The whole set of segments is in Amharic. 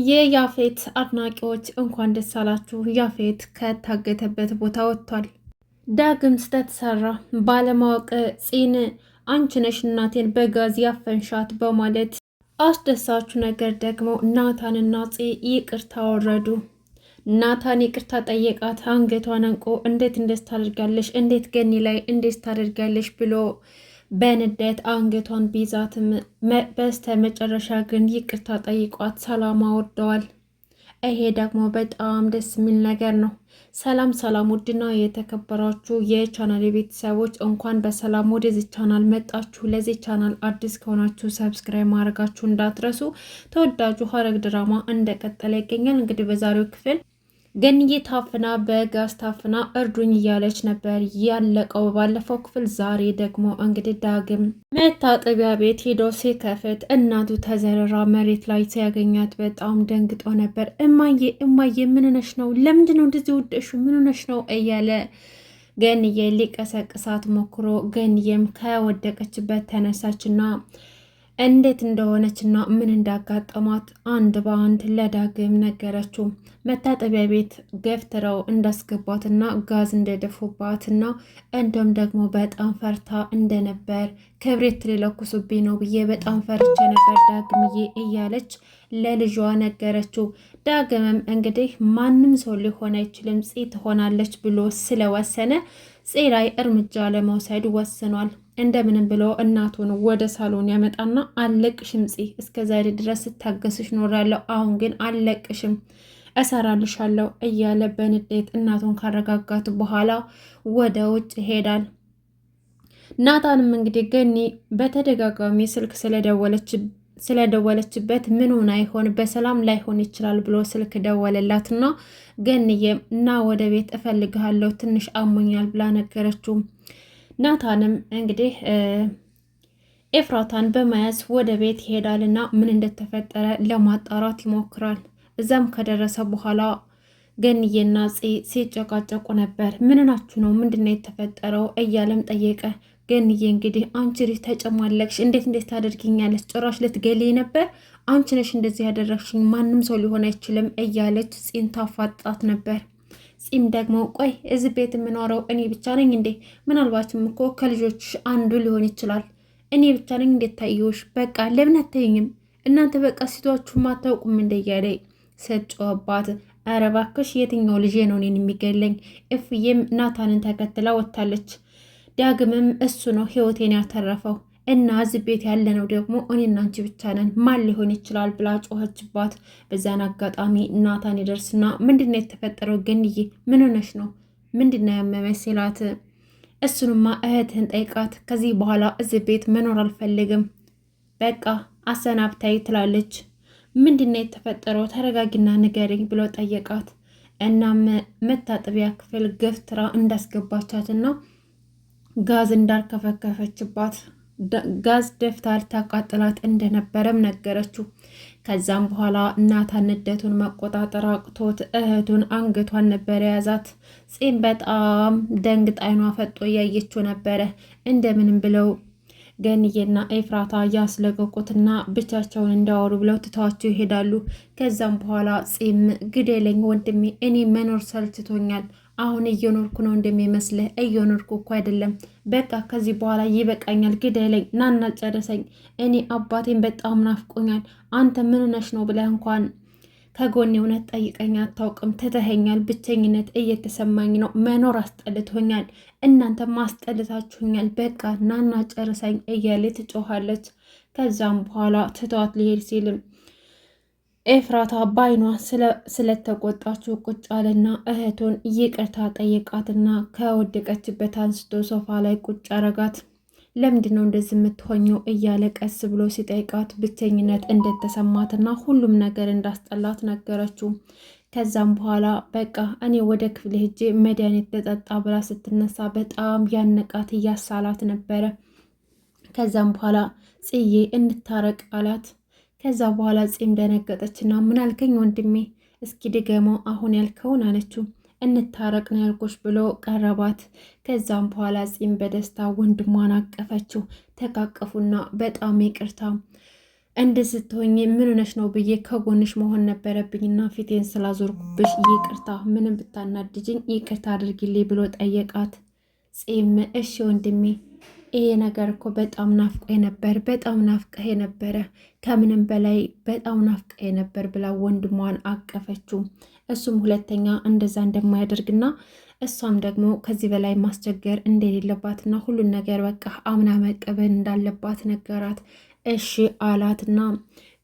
የያፌት አድናቂዎች እንኳን ደስ አላችሁ። ያፌት ከታገተበት ቦታ ወጥቷል። ዳግም ስተተሰራ ባለማወቅ ፂን አንቺ ነሽ እናቴን በጋዝ ያፈንሻት በማለት አስደሳቹ ነገር ደግሞ ናታንና ፂ ይቅርታ ወረዱ። ናታን ይቅርታ ጠየቃት። አንገቷን አንቆ እንዴት ታደርጋለሽ? እንዴት ገኒ ላይ እንዴት ታደርጋለሽ ብሎ በንዴት አንገቷን ቢዛትም በስተ መጨረሻ ግን ይቅርታ ጠይቋት ሰላም አወርደዋል። ይሄ ደግሞ በጣም ደስ የሚል ነገር ነው። ሰላም ሰላም! ውድና የተከበራችሁ የቻናል ቤተሰቦች እንኳን በሰላም ወደዚህ ቻናል መጣችሁ። ለዚህ ቻናል አዲስ ከሆናችሁ ሰብስክራይብ ማድረጋችሁ እንዳትረሱ። ተወዳጁ ሐረግ ድራማ እንደቀጠለ ይገኛል። እንግዲህ በዛሬው ክፍል ገንዬ ታፍና በጋዝ ታፍና እርዱኝ እያለች ነበር ያለቀው ባለፈው ክፍል። ዛሬ ደግሞ እንግዲህ ዳግም መታጠቢያ ቤት ሄዶ ሲከፍት እናቱ ተዘረራ መሬት ላይ ሲያገኛት በጣም ደንግጦ ነበር። እማዬ ምን ሆነሽ ነው? ለምንድን ነው እንደዚህ ወደሹ? ምን ሆነሽ ነው? እያለ ገንዬ ሊቀሰቅሳት ሞክሮ ገንዬም ከወደቀችበት ተነሳችና እንዴት እንደሆነችና ምን እንዳጋጠማት አንድ በአንድ ለዳግም ነገረችው። መታጠቢያ ቤት ገፍትረው እንዳስገባትና ጋዝ እንደደፉባትና እንዲሁም ደግሞ በጣም ፈርታ እንደነበር ክብሪት ሊለኩሱብኝ ነው ብዬ በጣም ፈርቼ ነበር ዳግምዬ እያለች ለልጇ ነገረችው። ዳግምም እንግዲህ ማንም ሰው ሊሆን አይችልም ፂ ትሆናለች ብሎ ስለወሰነ ፂ ላይ እርምጃ ለመውሰድ ወስኗል። እንደምንም ብሎ እናቱን ወደ ሳሎን ያመጣና አለቅሽም ፂ፣ እስከ ዛሬ ድረስ ስታገስሽ ኖራለሁ፣ አሁን ግን አለቅሽም፣ እሰራልሻለሁ እያለ በንዴት እናቱን ካረጋጋት በኋላ ወደ ውጭ ይሄዳል። ናታንም እንግዲህ ገኒ በተደጋጋሚ ስልክ ስለደወለችበት ምን ሆና ይሆን በሰላም ላይሆን ይችላል ብሎ ስልክ ደወለላትና ገኒዬም እና ወደ ቤት እፈልግሃለሁ ትንሽ አሞኛል ብላ ነገረችው። ናታንም እንግዲህ ኤፍራታን በመያዝ ወደ ቤት ይሄዳልና ምን እንደተፈጠረ ለማጣራት ይሞክራል። እዛም ከደረሰ በኋላ ገንዬና ፂ ሲጨቃጨቁ ነበር። ምንናችሁ ነው? ምንድነው የተፈጠረው? እያለም ጠየቀ። ገንዬ እንግዲህ አንቺ ልጅ ተጨማለቅሽ፣ እንዴት ታደርጊኛለች? ጭራሽ ልትገሌ ነበር። አንቺ ነሽ እንደዚህ ያደረግሽኝ፣ ማንም ሰው ሊሆን አይችልም እያለች ፂን ታፋጣት ነበር። ፂም ደግሞ ቆይ እዚህ ቤት የምኖረው እኔ ብቻ ነኝ እንዴ? ምናልባትም እኮ ከልጆች አንዱ ሊሆን ይችላል። እኔ ብቻ ነኝ እንዴት ታየውሽ? በቃ ለምን አታዩኝም እናንተ? በቃ ሴቷችሁ አታውቁም እንደ እያለ ሰጨዋባት። ኧረ እባክሽ የትኛው ልጄ ነው እኔን የሚገለኝ? እፍዬም ናታንን ተከትላ ወጥታለች። ዳግምም እሱ ነው ህይወቴን ያተረፈው እና እዚህ ቤት ያለነው ደግሞ እኔና አንቺ ብቻ ነን፣ ማን ሊሆን ይችላል ብላ ጮኸችባት። በዛን አጋጣሚ ናታን ይደርስና ምንድነው የተፈጠረው? ገንዬ ምን ሆነሽ ነው? ምንድነው ያመመሽ ሲላት እሱንማ እህትህን ጠይቃት፣ ከዚህ በኋላ እዚህ ቤት መኖር አልፈልግም፣ በቃ አሰናብታይ ትላለች። ምንድነው የተፈጠረው? ተረጋጊና ንገሪኝ ብሎ ጠየቃት። እናም መታጠቢያ ክፍል ገፍትራ እንዳስገባቻትና ጋዝ እንዳርከፈከፈችባት ጋዝ ደፍታ ልታቃጥላት እንደነበረም ነገረችው። ከዛም በኋላ ናታን ንዴቱን መቆጣጠር አቅቶት እህቱን አንገቷን ነበር የያዛት። ፂም በጣም ደንግጣ አይኗ ፈጦ እያየችው ነበረ። እንደምንም ብለው ገንዬና ኤፍራታ ያስለቀቁትና ብቻቸውን እንዳወሩ ብለው ትተዋቸው ይሄዳሉ። ከዛም በኋላ ፂም ግደለኝ ወንድሜ፣ እኔ መኖር ሰልችቶኛል፣ አሁን እየኖርኩ ነው እንደሚመስልህ? እየኖርኩ እኮ አይደለም፣ በቃ ከዚህ በኋላ ይበቃኛል፣ ግደለኝ፣ ናና ጨርሰኝ፣ እኔ አባቴን በጣም ናፍቆኛል፣ አንተ ምን ነሽ ነው ብለህ እንኳን ከጎኔ እውነት ጠይቀኝ አታውቅም፣ ትተኸኛል፣ ብቸኝነት እየተሰማኝ ነው፣ መኖር አስጠልቶኛል፣ እናንተ ማስጠልታችሁኛል፣ በቃ ናና ጨርሰኝ እያለ ትጮኻለች። ከዛም በኋላ ትተዋት ሊሄድ ሲልም ኤፍራታ ባይኗ ስለተቆጣችው ቁጭ አለና እህቱን ይቅርታ ጠይቃትና ከወደቀችበት አንስቶ ሶፋ ላይ ቁጭ አረጋት። ለምንድን ነው እንደዚህ የምትሆኘው እያለ ቀስ ብሎ ሲጠይቃት ብቸኝነት እንደተሰማትና ሁሉም ነገር እንዳስጠላት ነገረችው። ከዛም በኋላ በቃ እኔ ወደ ክፍል ሄጄ መድኃኒት ተጠጣ ብላ ስትነሳ በጣም ያነቃት እያሳላት ነበረ። ከዛም በኋላ ጽዬ እንታረቅ አላት። ከዛ በኋላ ፂም ደነገጠችና ምን አልከኝ ወንድሜ? እስኪ ድገመው አሁን ያልከውን አለችው። እንታረቅ ነው ያልኩሽ ብሎ ቀረባት። ከዛም በኋላ ፂም በደስታ ወንድሟን አቀፈችው። ተቃቀፉና በጣም ይቅርታ እንደ ስትሆኝ ምን ሆነሽ ነው ብዬ ከጎንሽ መሆን ነበረብኝና ፊቴን ስላዞርኩብሽ ይቅርታ፣ ምንም ብታናድጅኝ ይቅርታ አድርጊልኝ ብሎ ጠየቃት። ጺም እሺ ወንድሜ፣ ይሄ ነገር እኮ በጣም ናፍቆኝ ነበር፣ በጣም ናፍቀህ ነበረ፣ ከምንም በላይ በጣም ናፍቀህ ነበር ብላ ወንድሟን አቀፈችው። እሱም ሁለተኛ እንደዛ እንደማያደርግና እሷም ደግሞ ከዚህ በላይ ማስቸገር እንደሌለባትና ሁሉን ነገር በቃ አምና መቀበል እንዳለባት ነገራት። እሺ አላትና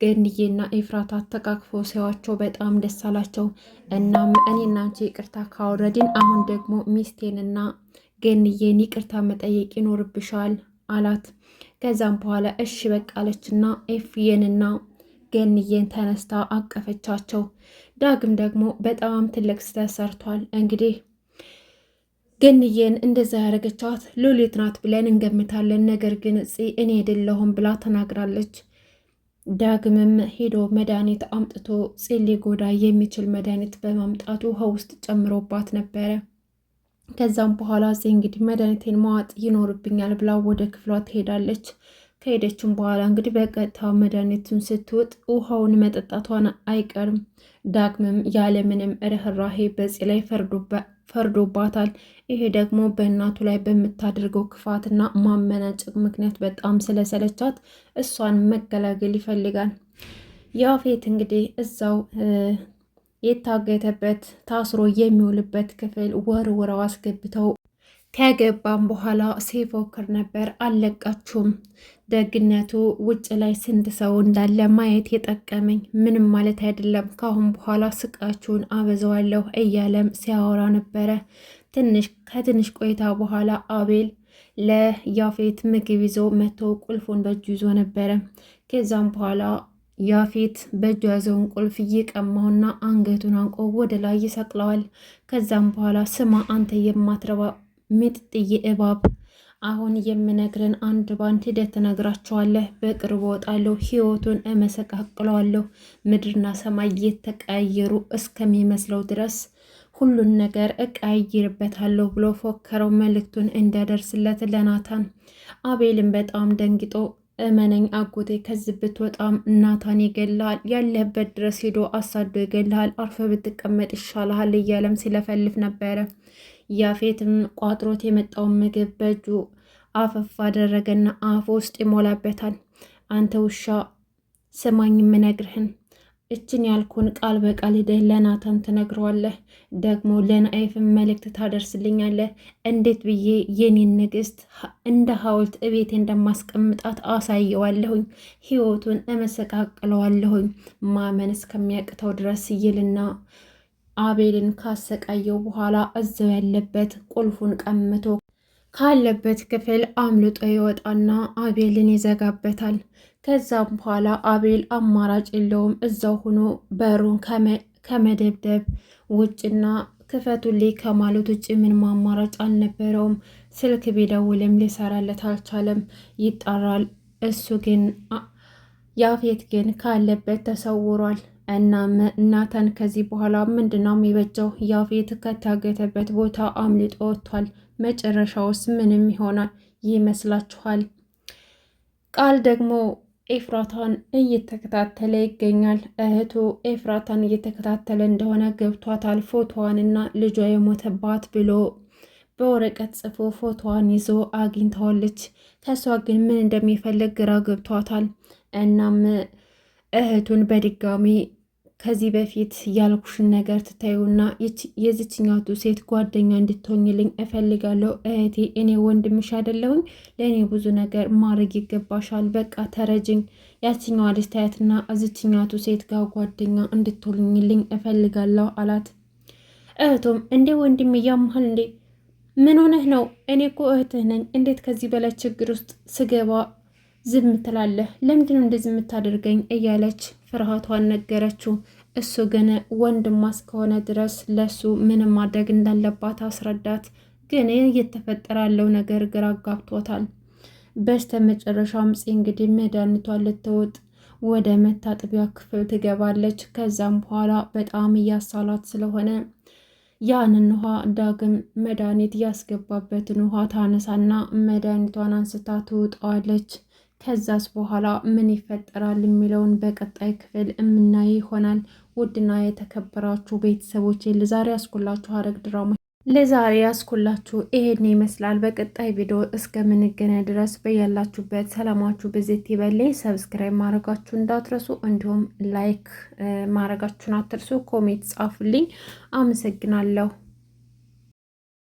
ገንዬና ኤፍራታ ተቃቅፈው ሲያዋቸው በጣም ደስ አላቸው። እናም እኔና አንቺ ይቅርታ ካወረድን አሁን ደግሞ ሚስቴንና ገንዬን ይቅርታ መጠየቅ ይኖርብሻል አላት። ከዛም በኋላ እሺ በቃ አለችና ኤፍዬንና ገንዬን ተነስታ አቀፈቻቸው። ዳግም ደግሞ በጣም ትልቅ ስህተት ሰርቷል። እንግዲህ ገንዬን እንደዛ ያደረገቻት ሉሊት ናት ብለን እንገምታለን። ነገር ግን እኔ አይደለሁም ብላ ተናግራለች። ዳግምም ሄዶ መድኃኒት አምጥቶ ሊጎዳ የሚችል መድኃኒት በማምጣቱ ውሃ ውስጥ ጨምሮባት ነበረ። ከዛም በኋላ እንግዲህ መድኃኒቴን ማዋጥ ይኖርብኛል ብላ ወደ ክፍሏ ትሄዳለች። ከሄደችም በኋላ እንግዲህ በቀጥታ መድኃኒቱን ስትውጥ ውሃውን መጠጣቷን አይቀርም። ዳግምም ያለምንም ርኅራሄ በዚህ ላይ ፈርዶባታል። ይሄ ደግሞ በእናቱ ላይ በምታደርገው ክፋትና ማመናጨቅ ምክንያት በጣም ስለሰለቻት እሷን መገላገል ይፈልጋል። ያፌት እንግዲህ እዛው የታገተበት ታስሮ የሚውልበት ክፍል ወርውረው አስገብተው ከገባም በኋላ ሲፎክር ነበር። አለቃችሁም። ደግነቱ ውጭ ላይ ስንት ሰው እንዳለ ማየት የጠቀመኝ ምንም ማለት አይደለም፣ ካሁን በኋላ ስቃችሁን አበዛዋለሁ እያለም ሲያወራ ነበረ። ከትንሽ ቆይታ በኋላ አቤል ለያፌት ምግብ ይዞ መቶ ቁልፉን በእጁ ይዞ ነበረ። ከዛም በኋላ ያፌት በእጁ ያዘውን ቁልፍ እየቀማውና አንገቱን አንቆ ወደ ላይ ይሰቅለዋል። ከዛም በኋላ ስማ አንተ የማትረባ ምጥጥዬ እባብ፣ አሁን የምነግርን አንድ ባንድ ሂደት ትነግራቸዋለህ። በቅርብ ወጣለሁ፣ ህይወቱን እመሰቃቅለዋለሁ። ምድርና ሰማይ የተቀያየሩ እስከሚመስለው ድረስ ሁሉን ነገር እቀያይርበታለሁ ብሎ ፎከረው፣ መልእክቱን እንዲያደርስለት ለናታን። አቤልም በጣም ደንግጦ እመነኝ አጎቴ፣ ከዚህ ብትወጣም ናታን ይገልሃል፣ ያለህበት ድረስ ሄዶ አሳዶ ይገልሃል፣ አርፈ ብትቀመጥ ይሻልሃል እያለም ሲለፈልፍ ነበረ። ያፌትም ቋጥሮት የመጣውን ምግብ በእጁ አፈፍ አደረገና አፍ ውስጥ ይሞላበታል። አንተ ውሻ ስማኝ፣ የምነግርህን እችን ያልኩን ቃል በቃል ሂደህ ለናታን ትነግረዋለህ። ደግሞ ለናይፍን መልእክት ታደርስልኛለህ። እንዴት ብዬ የኔን ንግስት እንደ ሐውልት እቤቴ እንደማስቀምጣት አሳየዋለሁኝ። ህይወቱን እመሰቃቅለዋለሁኝ ማመን እስከሚያቅተው ድረስ ይልና አቤልን ካሰቃየው በኋላ እዛው ያለበት ቁልፉን ቀምቶ ካለበት ክፍል አምልጦ ይወጣና አቤልን ይዘጋበታል። ከዛም በኋላ አቤል አማራጭ የለውም፣ እዛው ሆኖ በሩን ከመደብደብ ውጭና ክፈቱልኝ ከማለት ውጭ ምንም አማራጭ አልነበረውም። ስልክ ቢደውልም ሊሰራለት አልቻለም፣ ይጣራል። እሱ ግን ያፌት ግን ካለበት ተሰውሯል። እናም ናታን ከዚህ በኋላ ምንድነው የሚበጀው? ያፌት ከታገተበት ቦታ አምልጦ ወጥቷል። መጨረሻውስ ምንም ይሆናል ይመስላችኋል? ቃል ደግሞ ኤፍራታን እየተከታተለ ይገኛል። እህቱ ኤፍራታን እየተከታተለ እንደሆነ ገብቷታል። ፎቶዋንና ልጇ የሞተባት ብሎ በወረቀት ጽፎ ፎቶዋን ይዞ አግኝተዋለች። ከሷ ግን ምን እንደሚፈልግ ግራ ገብቷታል። እናም እህቱን በድጋሚ ከዚህ በፊት ያልኩሽን ነገር ትታዩና የዚችኛቱ ሴት ጓደኛ እንድትሆኝልኝ እፈልጋለሁ። እህቴ፣ እኔ ወንድምሽ አይደለሁኝ? ለእኔ ብዙ ነገር ማድረግ ይገባሻል። በቃ ተረጅኝ። ያችኛዋ ልጅ ታያትና እዚችኛቱ ሴት ጋር ጓደኛ እንድትሆኝልኝ እፈልጋለሁ አላት። እህቱም እንዴ ወንድም እያመሃል እንዴ? ምን ሆነህ ነው? እኔ እኮ እህትህ ነኝ። እንዴት ከዚህ በላይ ችግር ውስጥ ስገባ ዝም ትላለህ? ለምንድነው እንደዚህ የምታደርገኝ? እያለች ፍርሃቷን ነገረችው። እሱ ግን ወንድሟ እስከሆነ ድረስ ለሱ ምንም ማድረግ እንዳለባት አስረዳት። ግን እየተፈጠረ ያለው ነገር ግራ አጋብቶታል። በስተ መጨረሻም እንግዲህ መድኃኒቷን ልትወጥ ወደ መታጠቢያ ክፍል ትገባለች። ከዛም በኋላ በጣም እያሳላት ስለሆነ ያንን ውሃ ዳግም መድኃኒት ያስገባበትን ውሃ ታነሳና መድኃኒቷን አንስታ ትውጠዋለች። ከዛስ በኋላ ምን ይፈጠራል የሚለውን በቀጣይ ክፍል የምናይ ይሆናል። ውድና የተከበራችሁ ቤተሰቦች ለዛሬ ያስኩላችሁ ሐረግ ድራማ ለዛሬ ያስኩላችሁ ይሄን ይመስላል። በቀጣይ ቪዲዮ እስከምንገናኝ ድረስ በያላችሁበት ሰላማችሁ ብዝት ይበልኝ። ሰብስክራይብ ማድረጋችሁ እንዳትረሱ፣ እንዲሁም ላይክ ማድረጋችሁን አትርሱ። ኮሜንት ጻፉልኝ። አመሰግናለሁ።